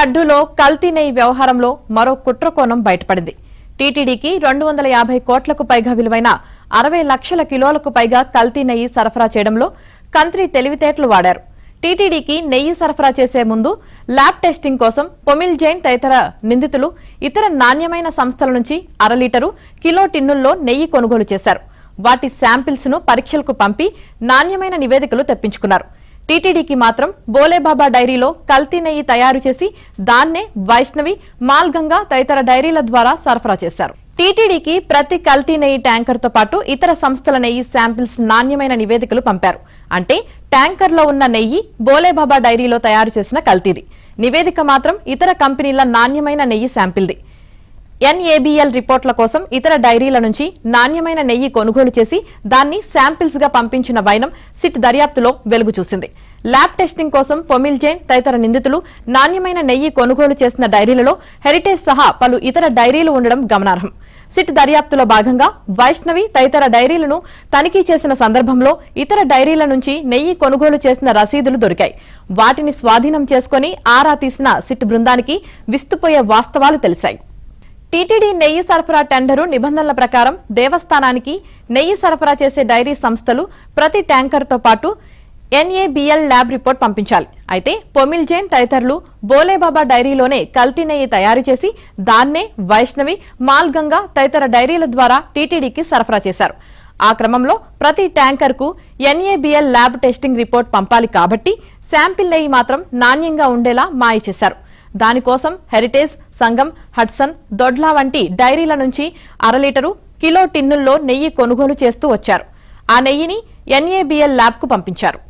కడ్డులో కల్తీ నెయ్యి వ్యవహారంలో మరో కుట్రకోణం బయటపడింది. టీటీడీకి 250 కోట్లకు పైగా విలువైన 60 లక్షల కిలోలకు పైగా కల్తీ నెయ్యి సరఫరా చేయడంలో కంత్రి తెలివితేటలు వాడారు. టీటీడీకి నెయ్యి సరఫరా చేసే ముందు ల్యాబ్ టెస్టింగ్ కోసం పొమిల్ జైన్ తదితర నిందితులు ఇతర నాణ్యమైన సంస్థల నుంచి 1/2 లీటరు కిలో టిన్నుల్లో నెయ్యి కొనుగోలు చేశారు. వాటి శాంపిల్స్ ను పరీక్షలకు పంపి నాణ్యమైన నివేదికలు తెప్పించుకున్నారు. టీటీడీకి మాత్రం బోలేబాబా డైరీలో కల్తీ నెయ్యి తయారు చేసి దాన్నే వైష్ణవి, మాల్గంగా తదితర డైరీల ద్వారా సరఫరా చేశారు. టీటీడీకి ప్రతి కల్తీ నెయ్యి ట్యాంకర్తో పాటు ఇతర సంస్థల నెయ్యి శాంపిల్స్ నాణ్యమైన నివేదికలు పంపారు. అంటే ట్యాంకర్లో ఉన్న నెయ్యి బోలేబాబా డైరీలో తయారు చేసిన కల్తీది, నివేదిక మాత్రం ఇతర కంపెనీల నాణ్యమైన నెయ్యి శాంపిల్ది. ఎన్ఏబీఎల్ రిపోర్ట్ల కోసం ఇతర డైరీల నుంచి నాణ్యమైన నెయ్యి కొనుగోలు చేసి దాన్ని శాంపిల్స్ గా పంపించిన వైనం సిట్ దర్యాప్తులో వెలుగు చూసింది. ల్యాబ్ టెస్టింగ్ కోసం పొమిల్ జైన్ తదితర నిందితులు నాణ్యమైన నెయ్యి కొనుగోలు చేసిన డైరీలలో హెరిటేజ్ సహా పలు ఇతర డైరీలు ఉండడం గమనార్హం. సిట్ దర్యాప్తులో భాగంగా వైష్ణవి తదితర డైరీలను తనిఖీ చేసిన సందర్భంలో ఇతర డైరీల నుంచి నెయ్యి కొనుగోలు చేసిన రసీదులు దొరికాయి. వాటిని స్వాధీనం చేసుకుని ఆరా తీసిన సిట్ బృందానికి విస్తుపోయే వాస్తవాలు తెలిశాయి. టీటీడీ నెయ్యి సరఫరా టెండరు నిబంధనల ప్రకారం దేవస్థానానికి నెయ్యి సరఫరా చేసే డైరీ సంస్థలు ప్రతి ట్యాంకర్తో పాటు ఎన్ఏబీఎల్ ల్యాబ్ రిపోర్ట్ పంపించాలి. అయితే పొమిల్ జైన్ తదితరులు బోలేబాబా డైరీలోనే కల్తీ నెయ్యి తయారు చేసి దాన్నే వైష్ణవి, మాల్గంగా తదితర డైరీల ద్వారా టీటీడీకి సరఫరా చేశారు. ఆ క్రమంలో ప్రతి ట్యాంకర్కు ఎన్ఏబీఎల్ ల్యాబ్ టెస్టింగ్ రిపోర్ట్ పంపాలి కాబట్టి శాంపిల్ నెయ్యి మాత్రం నాణ్యంగా ఉండేలా మాయ చేశారు. దానికోసం హెరిటేజ్, సంగం, హడ్సన్, దొడ్లా వంటి డైరీల నుంచి 1/2 లీటరు కిలో టిన్నుల్లో నెయ్యి కొనుగోలు చేస్తూ వచ్చారు. ఆ నెయ్యిని ఎన్ఏబీఎల్ ల్యాబ్కు పంపించారు.